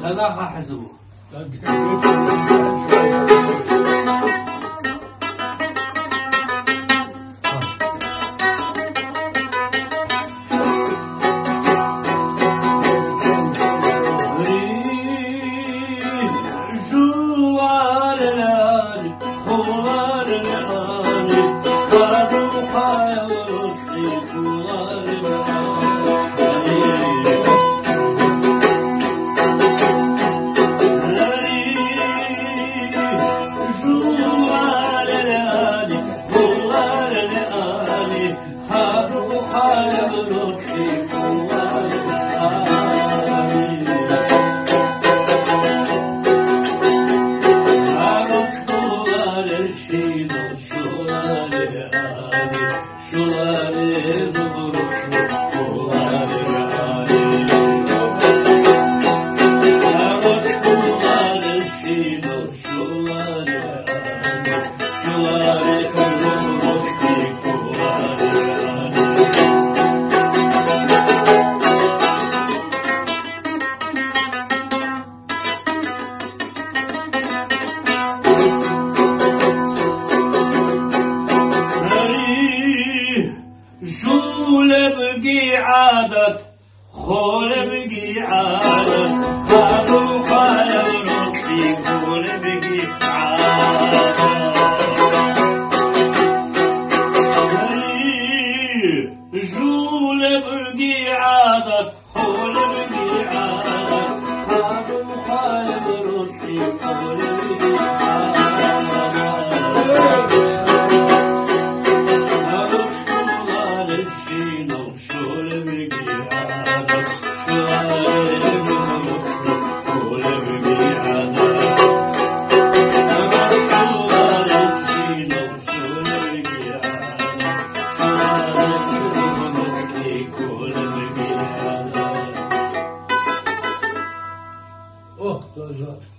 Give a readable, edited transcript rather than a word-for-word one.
صداقة حسبه. جول بقي عادت خول بقي عادت هادو خايب ربي خول بقي عادت جول بقي عادت خول بقي عادت هادو خايب ربي خول بقي عادت Oh, da